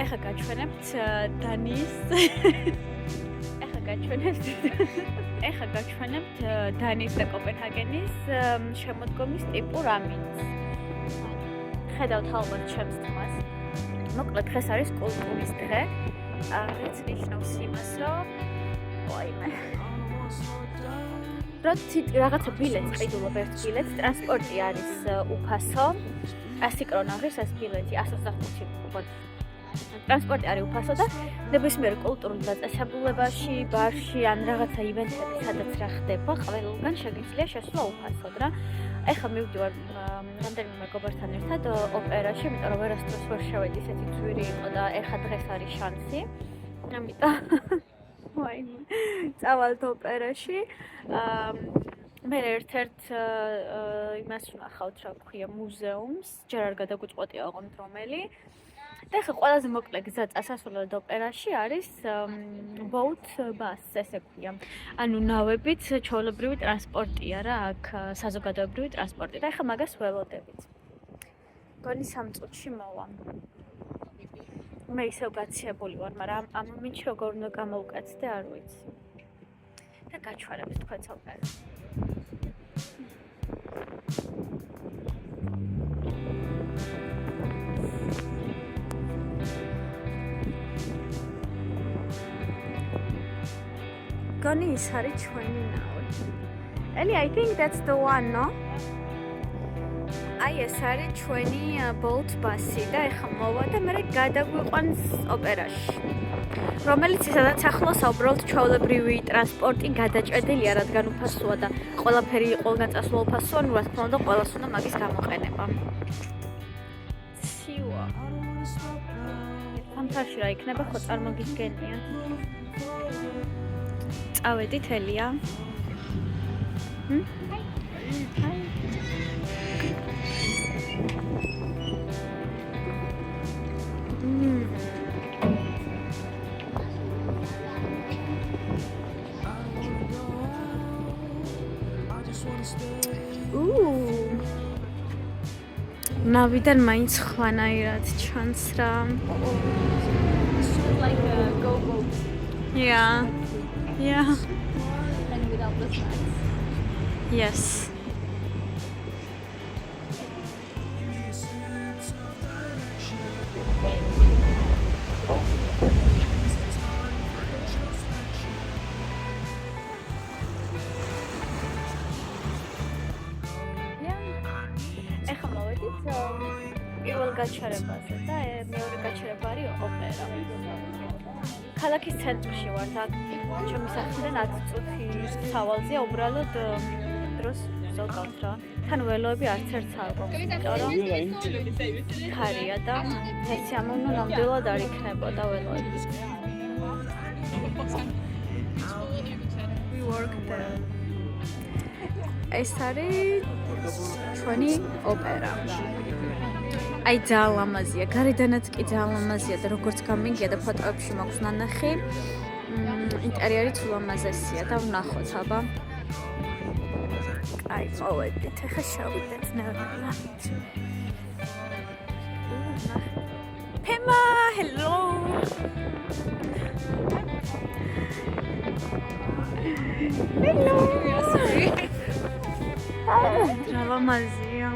ეხლა გაჩვენებთ დანიის ეხლა გაჩვენებთ დანიის და კოპენჰაგენის შემოდგომის ტიპურ ამინდს. ხედავთ ალბათ ჩემს თმას. მოკლედ დღეს არის კულტურის დღე. რაც ნიშნავს იმას, რომ რაღაცა ბილეთს ყიდულობ ერთ ბილეთს, ტრანსპორტი არის უფასო. 100 კრონა არის ეს ბილეთი, 125 ვთქვათ. ტრანსპორტი არის უფასო და ნებისმიერ კულტურულ დაწესებულებაში, ბარში ან რაღაცა ივენთები, სადაც რა ხდება, ყველგან შეგიძლია შესვლა უფასოდ რა. ეხლა მივდივარ რამდენიმე მეგობართან ერთად ოპერაში, იმიტომ რომ ვერასდროს ვერ შევედი, ესეთი ძვირი იყო და ეხლა დღეს არის შანსი. ამიტომ წავალთ ოპერაში. მე ერთ-ერთ იმას ვნახავთ, რა ქვია, მუზეუმს, ჯერ არ გადაგუწყვეტია ოღონდ რომელი. და ეხლა ყველაზე მოკლე გზა წასასვლელად ოპერაში არის boat bus, ესე ქვია. ანუ ნავებით ჩვეულებრივი ტრანსპორტია რა, აქ საზოგადოებრივი ტრანსპორტი და ეხლა მაგას ველოდებით. გონი 3 წუთში მოვა. მე ისევ გაციებული ვარ, მაგრამ ამ მომენტში როგორ უნდა გამოვკაცდე, არ ვიცი. და გაჩვენებთ თქვენს ოპერას. Goni is არის ჩვენი ნავი. Eli, I think that's the one, no? აი ეს არის ჩვენი boat bus-ი და ეხლა მოვა და მე გადაგვიყვანს ოპერაში. რომელიც სადაც ახლოსა უბრალოდ ჩვეულებრივი ტრანსპორტი გადაჭედილია, რადგან უფასოა და ყველაფერი ყველგან წასვლა უფასოა, ნუ რა თქმა უნდა ყველას უნდა მაგის გამოყენება. ცივა. ამთარში რა იქნება, ხო წარმოგიდგენია. წავედით ელია. Hi. ნავიდან მაინც ხვანაირად ჩანს რა. Like a go boat. Yeah. And without the snacks. Yes. პირველ გაჩერებაზე და მეორე გაჩერება არის ოპერა. ქალაქის ცენტრში ვარ და ჩემი სახლიდან 10 წუთის სავალზეა, უბრალოდ დროს ზოგავთ რა. თან ველოები არც ერთს არ გვაქვს, იმიტომ რომ ხარია და ეს ამოვნო ნამდვილად არ იქნებოდა ველოები. We work there. ეს არის ჩვენი ოპერა. აი ძალიან ლამაზია, გარედანაც კი ძალიან ლამაზია და როგორც გამიგია და ფოტოებში მაქვს ნანახი, ინტერიერიც ულამაზესია და ვნახოთ აბა. აი, მოვედით, ახლა შევიდეთ ნელა. Pema, hello. Hello. ძალიან ლამაზია.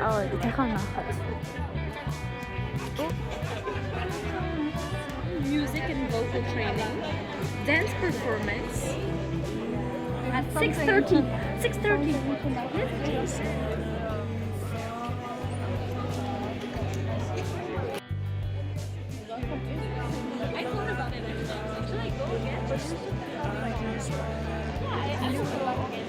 Oh, music and vocal training, dance performance at 6:30. 6:30. Yes, please. I thought about it. Should I go again? Yeah, I should go again.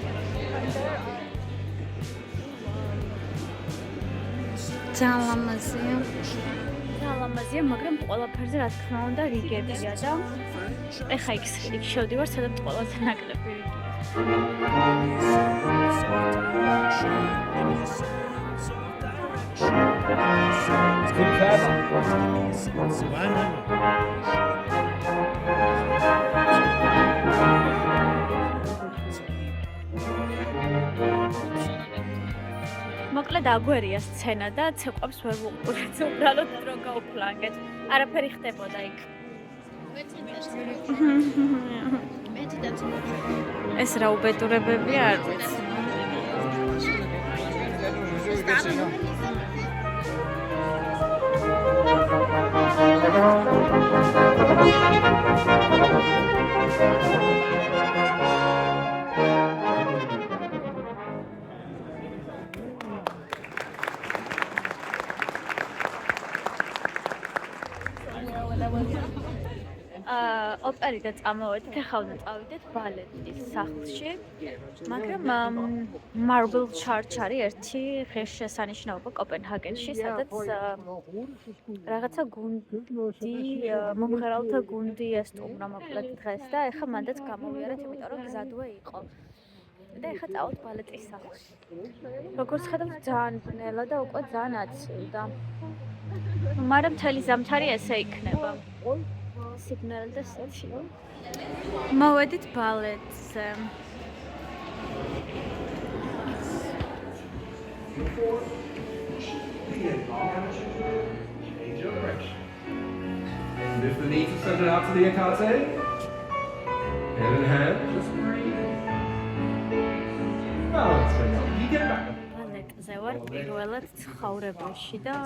ძალიან ლამაზია, მაგრამ ყველაფერზე რა თქმა უნდა რიგებია და ეხა იქ შევდივარ, სადაც ყველაზე ნაკლები რიგია. მოკლედ აგვერია სცენა და ცეკვებს ვერ ვუყურეთ, უბრალოდ დრო გავფლანგეთ. არაფერი ხდებოდა იქ. ეს რა უბედურებებია, არ ვიცი. ოპერიდან წამოვედით, ახლა უნდა წავიდეთ ბალეტის სახლში, მაგრამ Marble Church არის ერთი ღირსშესანიშნაობა კოპენჰაგენში, სადაც რაღაცა გუნდი, მომღერალთა გუნდი ესტუმრა მოკლედ დღეს და ახლა მანდაც გამოვიარეთ, იმიტომ რომ გზადვე იყო. და ახლა წავით ბალეტის სახლში. როგორც ხედავთ, ძალიან ბნელა და უკვე ძალიან აცივდა. მაგრამ მთელი ზამთარი ესე იქნება. სიგნალი და სიცივე. მოვედით ბალეტზე. Lift the knees and send it out to the écarté. Head in hand, just breathe. Balance it. You get back. ბალეტზე ვარ პირველად ცხოვრებაში და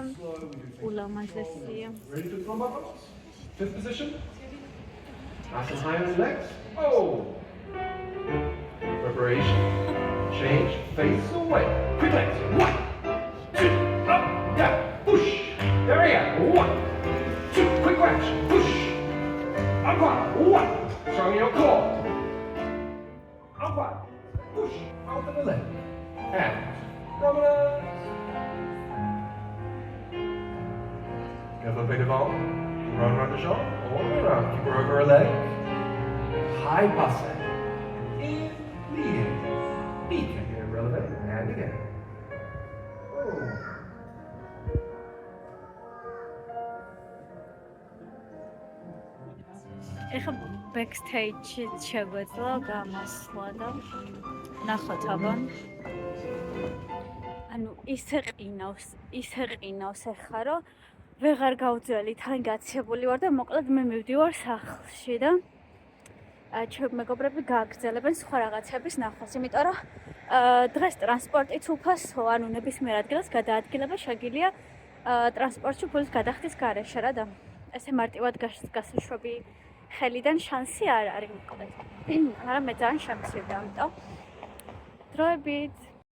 ულამაზესია. Ready for the combat box? Fifth position. Nice and high on the legs. Oh! Preparation. Change. Face away. Quick legs. 1, 2, up, down, push. There we go. 1, 2, quick wrench. Push. Up, 1. Showing your core. Up, push. Out of the leg. And promenade. Give a bit of arm. Run around the shot, all the way around. Keep her over her leg. High passe. In, lead. Peek. Again, relevant. And again. Oh. ეხლა backstage-ში შეგვეძლო გამოსვლა და ნახოთ აბა. ანუ ისე ყინავს ახლა რომ ვეღარ გავძველი, თან გაცებული ვარ და მოკლედ მე მივდივარ სახლში და ჩემი მეგობრები გააგრძელებენ სხვა რაღაცების ნახვას, იმიტომ რომ დღეს ტრანსპორტიც უფასოა, ანუ ნებისმიერ ადგილას გადაადგილება შეგიძლია ტრანსპორტში ფულის გადახდის გარეშე რა და ესე მარტივად გასაშვები ხელიდან შანსი არ არის მოკლედ. მაგრამ მე ძალიან შემცირდა, ამიტომ დროებით